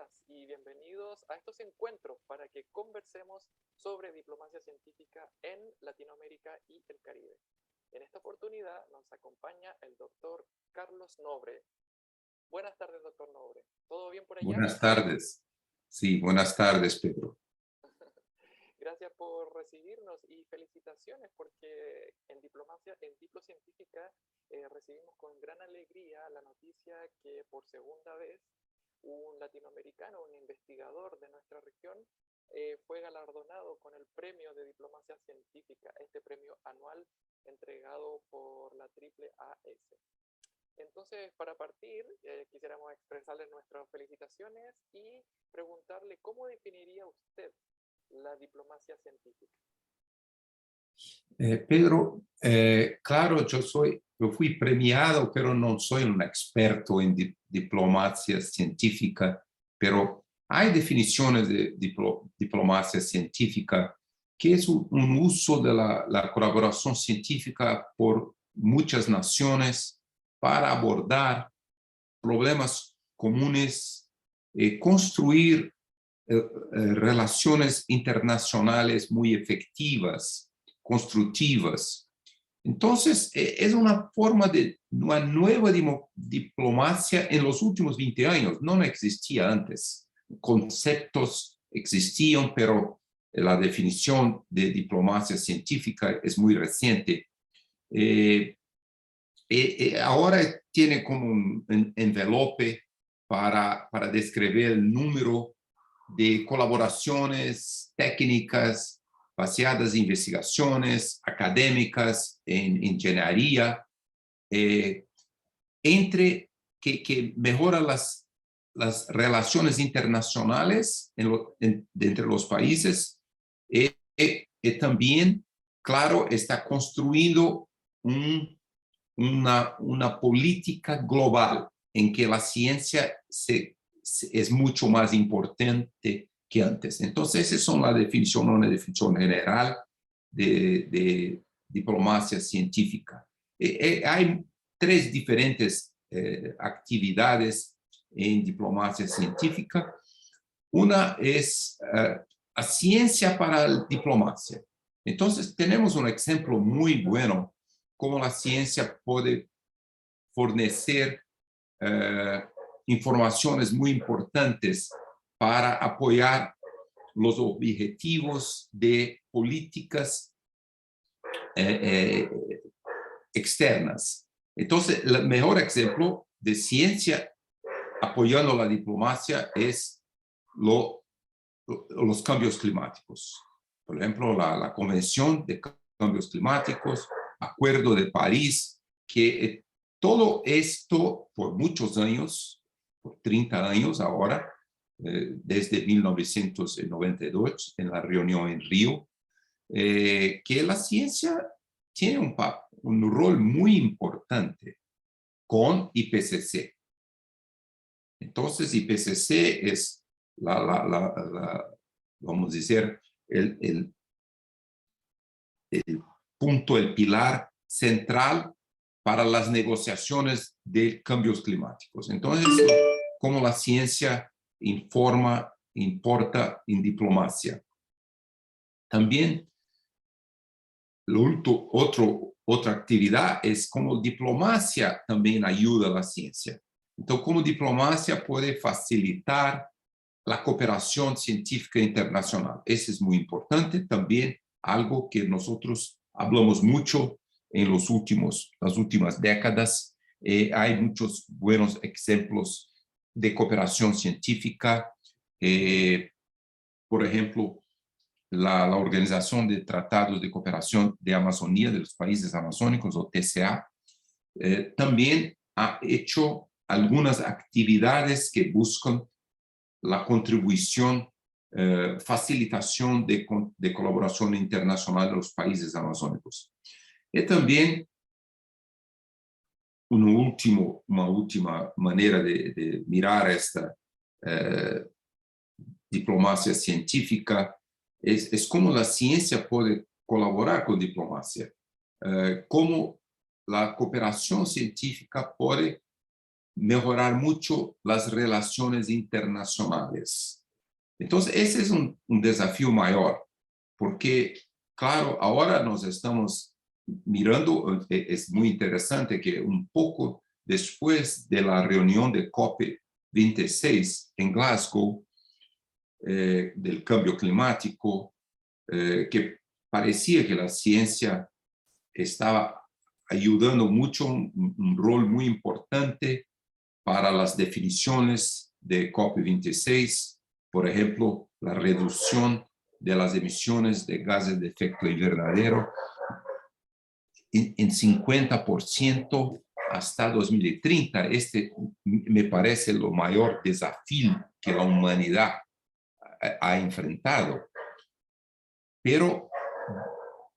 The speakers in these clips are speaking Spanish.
bienvenidas y bienvenidos a estos encuentros para que conversemos sobre diplomacia científica en Latinoamérica y el Caribe. En esta oportunidad nos acompaña el doctor Carlos Nobre. Buenas tardes, doctor Nobre. ¿Todo bien por allá? Buenas tardes. Sí, buenas tardes, Pedro. Gracias por recibirnos y felicitaciones porque en Diplo Científica recibimos con gran alegría la noticia que por segunda vez un latinoamericano, un investigador de nuestra región, fue galardonado con el premio de diplomacia científica, este premio anual entregado por la AAAS. Entonces, para partir, quisiéramos expresarle nuestras felicitaciones y preguntarle cómo definiría usted la diplomacia científica. Pedro, claro, yo fui premiado, pero no soy un experto en diplomacia científica, pero hay definiciones de diplomacia científica que es un uso de la colaboración científica por muchas naciones para abordar problemas comunes, construir relaciones internacionales muy efectivas, constructivas. Entonces, es una forma de una nueva diplomacia en los últimos 20 años. No existía antes. Conceptos existían, pero la definición de diplomacia científica es muy reciente. Ahora tiene como un envelope para describir el número de colaboraciones técnicas baseadas en investigaciones académicas en ingeniería, que mejora las relaciones internacionales entre los países y también, claro, está construyendo una política global en que la ciencia es mucho más importante que antes. Entonces, esa es una definición general de diplomacia científica. Hay tres diferentes actividades en diplomacia científica. Una es la ciencia para la diplomacia. Entonces, tenemos un ejemplo muy bueno cómo la ciencia puede fornecer informaciones muy importantes para apoyar los objetivos de políticas externas. Entonces, el mejor ejemplo de ciencia apoyando la diplomacia es los cambios climáticos. Por ejemplo, la Convención de Cambios Climáticos, Acuerdo de París, que todo esto por muchos años, por 30 años ahora, desde 1992, en la reunión en Río, que la ciencia tiene un rol muy importante con IPCC. Entonces, IPCC es vamos a decir, el punto, el pilar central para las negociaciones de cambios climáticos. Entonces, cómo la ciencia importa en diplomacia. También, otra actividad es cómo diplomacia también ayuda a la ciencia. Entonces, cómo diplomacia puede facilitar la cooperación científica internacional. Eso es muy importante, también algo que nosotros hablamos mucho en las últimas décadas. Hay muchos buenos ejemplos de cooperación científica. Por ejemplo, la Organización de Tratados de Cooperación de Amazonía de los Países Amazónicos, o TCA, también ha hecho algunas actividades que buscan la contribución, facilitación de colaboración internacional de los países amazónicos. Y también una última manera de mirar esta diplomacia científica es cómo la ciencia puede colaborar con diplomacia, cómo la cooperación científica puede mejorar mucho las relaciones internacionales. Entonces, ese es un desafío mayor, porque, claro, ahora nos estamos mirando, es muy interesante que un poco después de la reunión de COP26 en Glasgow, del cambio climático, que parecía que la ciencia estaba ayudando mucho, un rol muy importante para las definiciones de COP26, por ejemplo, la reducción de las emisiones de gases de efecto invernadero en 50% hasta 2030. Este me parece lo mayor desafío que la humanidad ha enfrentado. Pero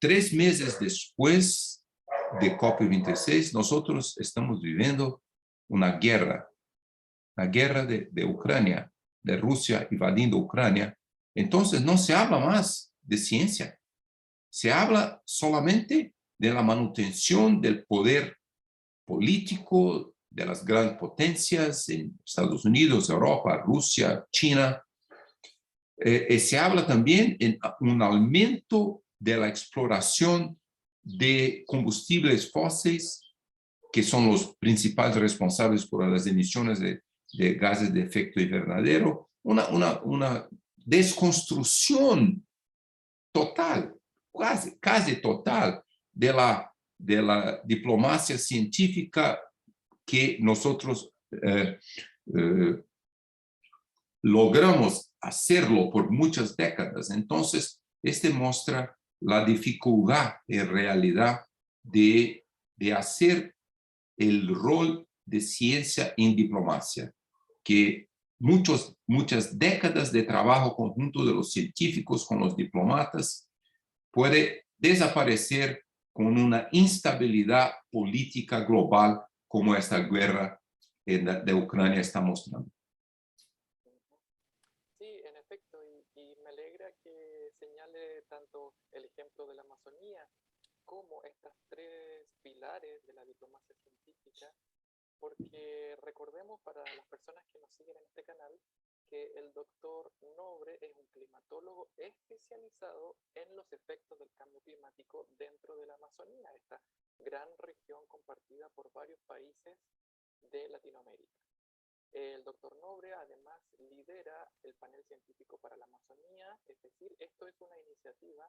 3 meses después de COP26, nosotros estamos viviendo una guerra de Ucrania, de Rusia invadiendo Ucrania. Entonces no se habla más de ciencia, se habla solamente de la manutención del poder político de las grandes potencias en Estados Unidos, Europa, Rusia, China. Se habla también en un aumento de la exploración de combustibles fósiles, que son los principales responsables por las emisiones de gases de efecto invernadero, una desconstrucción total, casi total, de la diplomacia científica que nosotros logramos hacerlo por muchas décadas. Entonces, muestra la dificultad en realidad de hacer el rol de ciencia en diplomacia, que muchas décadas de trabajo conjunto de los científicos con los diplomatas puede desaparecer con una instabilidad política global como esta guerra de Ucrania está mostrando. Sí, en efecto, y me alegra que señale tanto el ejemplo de la Amazonía como estas 3 pilares de la diplomacia científica, porque recordemos para las personas que nos siguen en este canal que el doctor Nobre es un climatólogo especializado en los efectos del cambio climático dentro de la Amazonía, esta gran región compartida por varios países de Latinoamérica. El doctor Nobre además lidera el panel científico para la Amazonía, es decir, esto es una iniciativa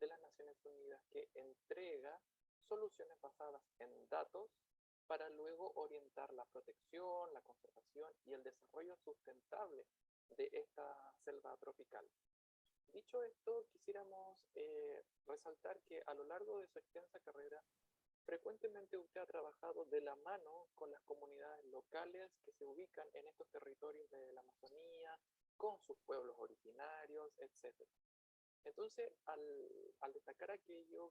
de las Naciones Unidas que entrega soluciones basadas en datos para luego orientar la protección, la conservación y el desarrollo sustentable de esta selva tropical. Dicho esto, quisiéramos resaltar que a lo largo de su extensa carrera, frecuentemente usted ha trabajado de la mano con las comunidades locales que se ubican en estos territorios de la Amazonía, con sus pueblos originarios, etc. Entonces, al destacar aquello,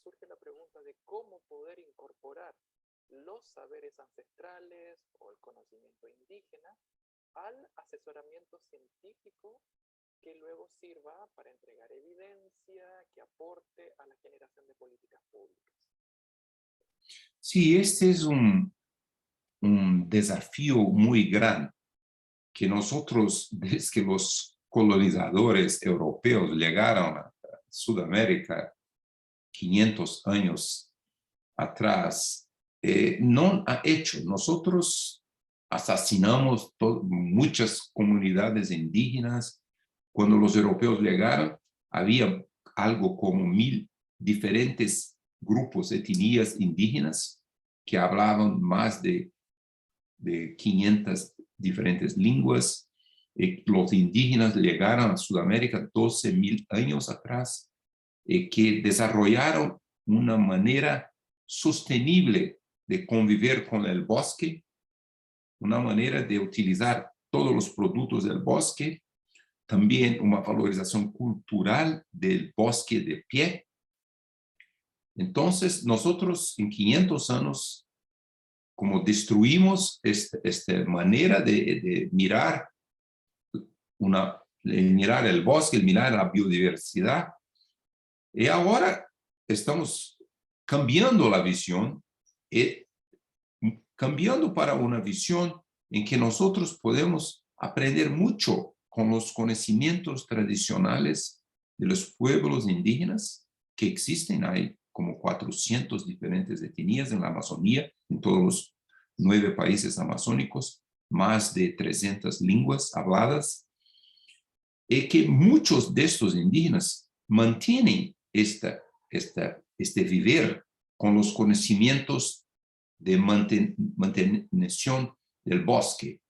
surge la pregunta de cómo poder incorporar los saberes ancestrales o el conocimiento indígena al asesoramiento científico que luego sirva para entregar evidencia que aporte a la generación de políticas públicas. Sí, este es un desafío muy grande que nosotros, desde que los colonizadores europeos llegaron a Sudamérica 500 años atrás, no ha hecho. Nosotros asesinamos muchas comunidades indígenas. Cuando los europeos llegaron, había algo como 1000 diferentes grupos, etnias indígenas que hablaban más de 500 diferentes lenguas. Los indígenas llegaron a Sudamérica 12.000 años atrás, que desarrollaron una manera sostenible de convivir con el bosque, una manera de utilizar todos los productos del bosque, también una valorización cultural del bosque de pie. Entonces, nosotros en 500 años, como destruimos esta manera de mirar, mirar el bosque, mirar la biodiversidad, y ahora estamos cambiando la visión y cambiando para una visión en que nosotros podemos aprender mucho con los conocimientos tradicionales de los pueblos indígenas que existen. Hay como 400 diferentes etnias en la Amazonía, en todos los 9 países amazónicos, más de 300 lenguas habladas, y que muchos de estos indígenas mantienen este vivir con los conocimientos de mantención del bosque,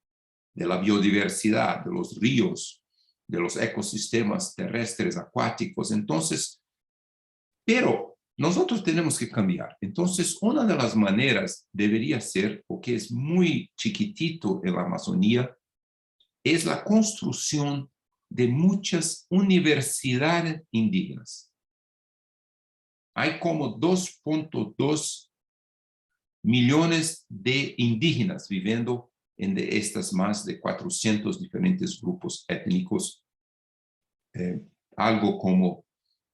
de la biodiversidad, de los ríos, de los ecosistemas terrestres, acuáticos. Entonces, pero nosotros tenemos que cambiar. Entonces, una de las maneras debería ser, porque es muy chiquitito en la Amazonía, es la construcción de muchas universidades indígenas. Hay como 2.2 millones de indígenas viviendo en estas más de 400 diferentes grupos étnicos, algo como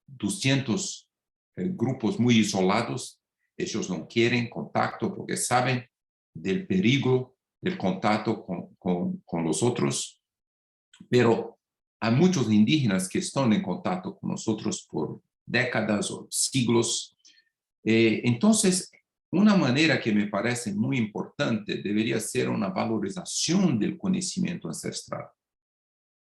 200 grupos muy isolados. Ellos no quieren contacto porque saben del peligro del contacto con los otros, pero hay muchos indígenas que están en contacto con nosotros por décadas o siglos. Entonces, una manera que me parece muy importante debería ser una valorización del conocimiento ancestral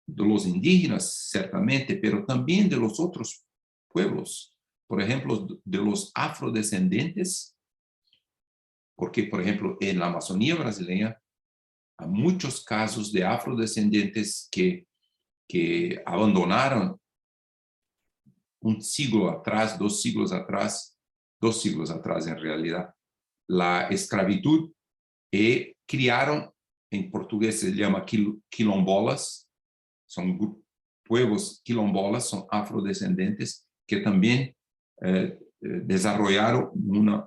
de los indígenas, ciertamente, pero también de los otros pueblos, por ejemplo, de los afrodescendientes, porque, por ejemplo, en la Amazonía brasileña hay muchos casos de afrodescendientes que abandonaron un siglo atrás, 2 siglos atrás en realidad, la esclavitud y criaron, en portugués se llama quilombolas, son pueblos quilombolas, son afrodescendentes que también desarrollaron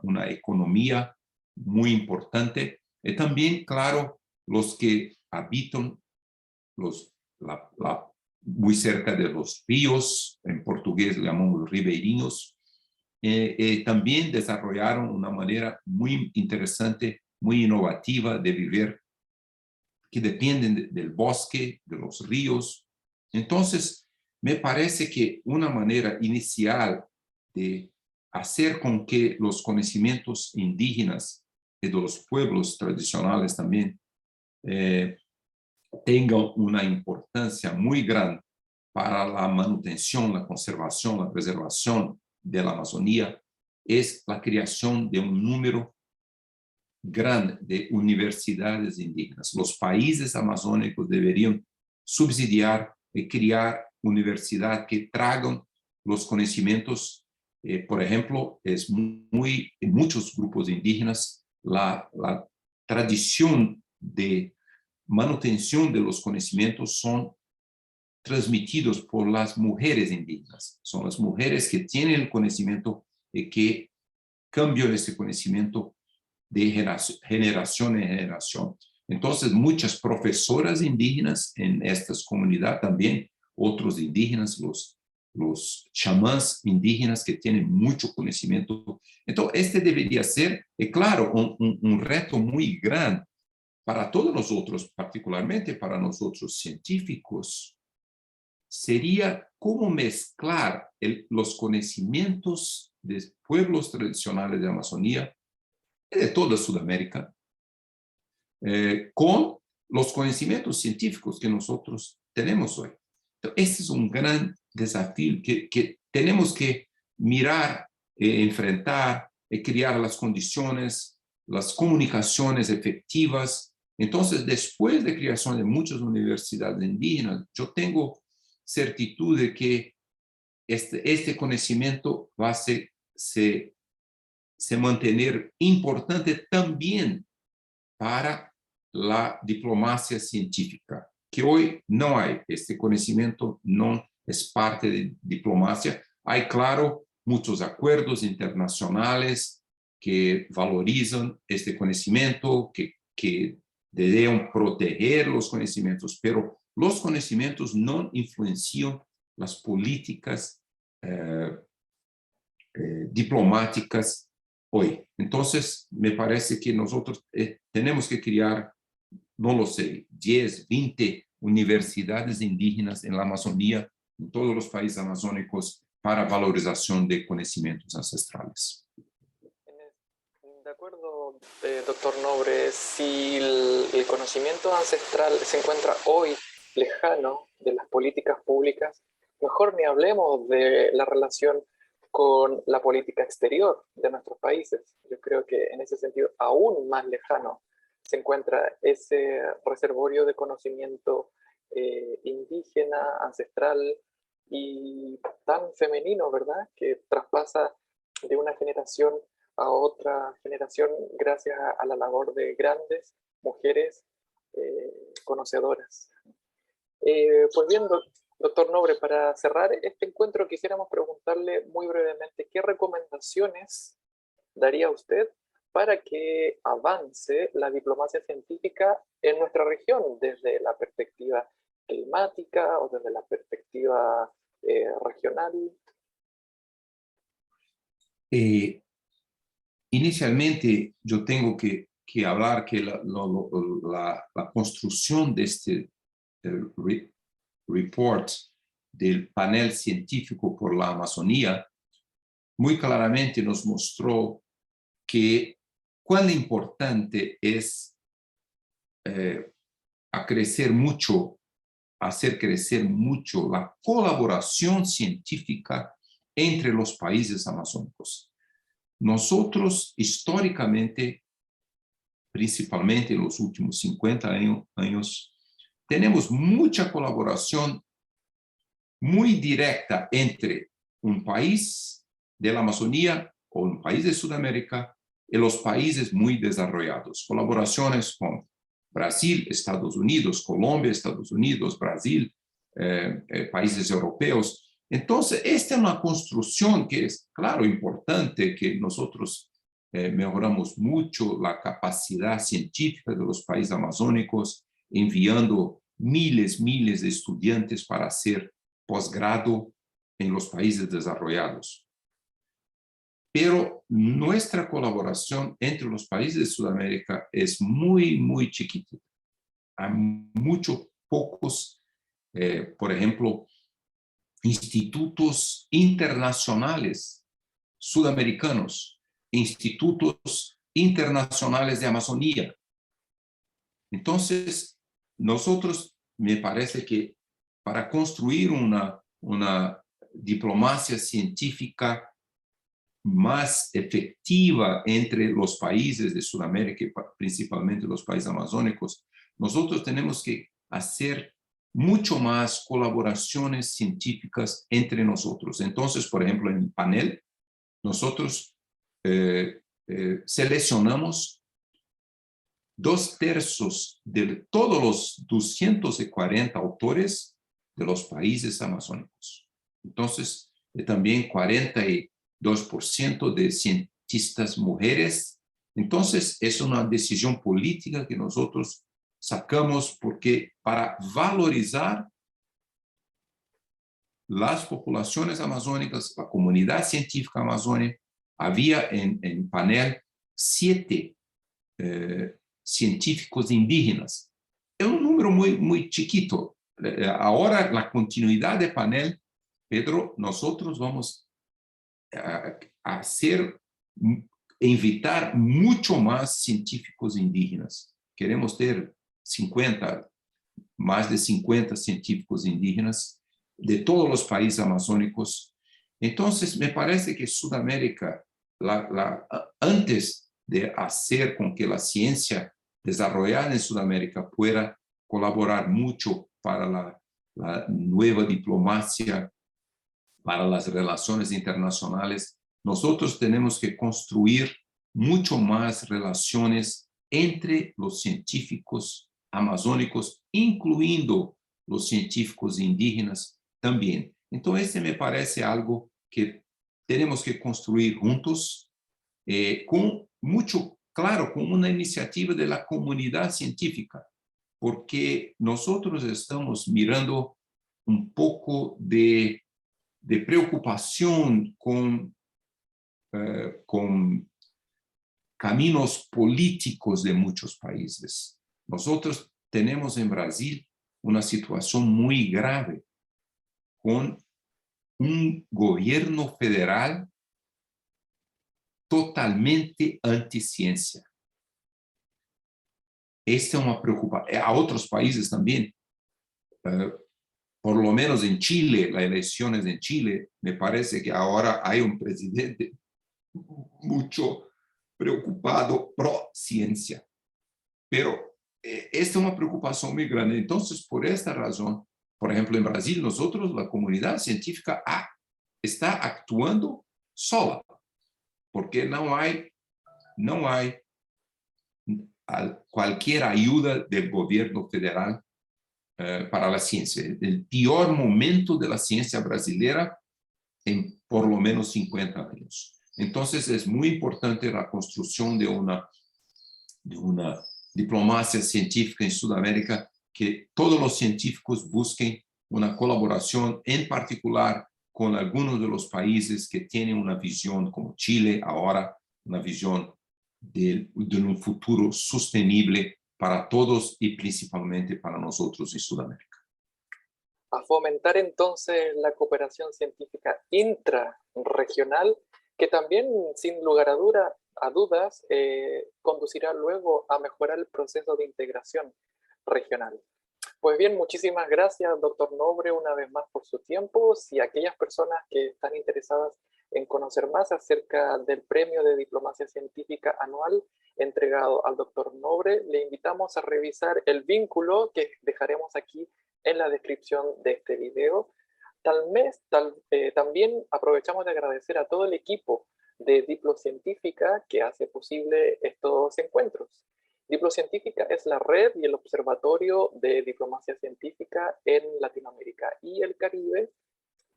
una economía muy importante. Y también, claro, los que habitan muy cerca de los ríos, en portugués llamamos ribeirinhos, también desarrollaron una manera muy interesante, muy innovativa de vivir, que dependen del bosque, de los ríos. Entonces, me parece que una manera inicial de hacer con que los conocimientos indígenas y de los pueblos tradicionales también tengan una importancia muy grande para la manutención, la conservación, la preservación de la Amazonía, es la creación de un número grande de universidades indígenas. Los países amazónicos deberían subsidiar y crear universidades que traigan los conocimientos. Por ejemplo, es muy en muchos grupos indígenas la tradición de manutención de los conocimientos son transmitidos por las mujeres indígenas. Son las mujeres que tienen el conocimiento y que cambian ese conocimiento de generación en generación. Entonces, muchas profesoras indígenas en estas comunidades también, otros indígenas, los chamás indígenas que tienen mucho conocimiento. Entonces, este debería ser, claro, un reto muy grande para todos nosotros, particularmente para nosotros científicos, sería cómo mezclar los conocimientos de pueblos tradicionales de Amazonía y de toda Sudamérica con los conocimientos científicos que nosotros tenemos hoy. Entonces, este es un gran desafío que tenemos que mirar, enfrentar, crear las condiciones, las comunicaciones efectivas. Entonces, después de creación de muchas universidades indígenas, yo tengo certitud de que este conocimiento va a se mantener importante también para la diplomacia científica, que hoy no hay. Este conocimiento no es parte de diplomacia. Hay, claro, muchos acuerdos internacionales que valorizan este conocimiento, que deben proteger los conocimientos, pero los conocimientos no influencian las políticas diplomáticas hoy. Entonces, me parece que nosotros tenemos que crear, no lo sé, 10, 20 universidades indígenas en la Amazonía, en todos los países amazónicos, para valorización de conocimientos ancestrales. De acuerdo, doctor Nobre, si el conocimiento ancestral se encuentra hoy lejano de las políticas públicas, mejor ni hablemos de la relación con la política exterior de nuestros países. Yo creo que en ese sentido aún más lejano se encuentra ese reservorio de conocimiento indígena, ancestral y tan femenino, ¿verdad? Que traspasa de una generación a otra generación gracias a la labor de grandes mujeres conocedoras. Pues bien, doctor Nobre, para cerrar este encuentro quisiéramos preguntarle muy brevemente qué recomendaciones daría usted para que avance la diplomacia científica en nuestra región desde la perspectiva climática o desde la perspectiva regional. Inicialmente, yo tengo que hablar que la construcción de este report del panel científico por la Amazonía muy claramente nos mostró que cuán importante es hacer crecer mucho la colaboración científica entre los países amazónicos. Nosotros, históricamente, principalmente en los últimos 50 años, tenemos mucha colaboración muy directa entre un país de la Amazonía o un país de Sudamérica y los países muy desarrollados. Colaboraciones con Brasil, Estados Unidos, Colombia, Estados Unidos, Brasil, países europeos. Entonces, esta es una construcción que es, claro, importante, que nosotros mejoramos mucho la capacidad científica de los países amazónicos, enviando miles de estudiantes para hacer posgrado en los países desarrollados. Pero nuestra colaboración entre los países de Sudamérica es muy chiquitita. Hay muchos pocos, por ejemplo, institutos internacionales sudamericanos, institutos internacionales de Amazonía. Entonces, nosotros, me parece que para construir una diplomacia científica más efectiva entre los países de Sudamérica y principalmente los países amazónicos, nosotros tenemos que hacer mucho más colaboraciones científicas entre nosotros. Entonces, por ejemplo, en el panel, nosotros seleccionamos 2/3 de todos los 240 autores de los países amazónicos. Entonces, también 42% de cientistas mujeres. Entonces, es una decisión política que nosotros sacamos porque para valorizar las poblaciones amazónicas, la comunidad científica amazónica, había en panel 7 científicos indígenas. Es un número muy chiquito. Ahora, la continuidad de panel, Pedro, nosotros vamos a invitar mucho más científicos indígenas. Queremos ter más de 50 científicos indígenas de todos los países amazónicos. Entonces, me parece que Sudamérica, antes de hacer con que la ciencia desarrollada en Sudamérica pueda colaborar mucho para la nueva diplomacia, para las relaciones internacionales, nosotros tenemos que construir mucho más relaciones entre los científicos amazónicos, incluyendo los científicos indígenas también. Entonces, me parece algo que tenemos que construir juntos, con mucho, claro, con una iniciativa de la comunidad científica, porque nosotros estamos mirando un poco de preocupación con caminos políticos de muchos países. Nosotros tenemos en Brasil una situación muy grave con un gobierno federal totalmente anti-ciencia. Esta es una preocupación. A otros países también. Por lo menos en Chile, las elecciones en Chile, me parece que ahora hay un presidente mucho preocupado pro ciencia. Pero esta es una preocupación muy grande. Entonces, por esta razón, por ejemplo, en Brasil, nosotros, la comunidad científica está actuando sola, porque no hay cualquier ayuda del gobierno federal para la ciencia. El peor momento de la ciencia brasileña en por lo menos 50 años. Entonces, es muy importante la construcción de una diplomacia científica en Sudamérica, que todos los científicos busquen una colaboración, en particular con algunos de los países que tienen una visión, como Chile ahora, una visión de un futuro sostenible para todos y principalmente para nosotros en Sudamérica. A fomentar entonces la cooperación científica intrarregional, que también, sin lugar a dudas, conducirá luego a mejorar el proceso de integración regional. Pues bien, muchísimas gracias, doctor Nobre, una vez más por su tiempo. Si aquellas personas que están interesadas en conocer más acerca del Premio de Diplomacia Científica anual entregado al doctor Nobre, le invitamos a revisar el vínculo que dejaremos aquí en la descripción de este video. También aprovechamos de agradecer a todo el equipo de Diplocientífica que hace posible estos encuentros. Diplocientífica es la red y el observatorio de diplomacia científica en Latinoamérica y el Caribe,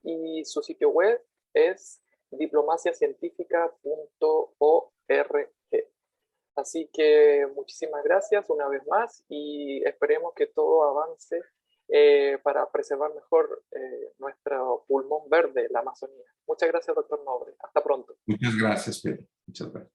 y su sitio web es diplomaciacientifica.org. Así que muchísimas gracias una vez más y esperemos que todo avance para preservar mejor nuestro pulmón verde, la Amazonía. Muchas gracias, doctor Nobre. Hasta pronto. Muchas gracias, Pedro. Muchas gracias.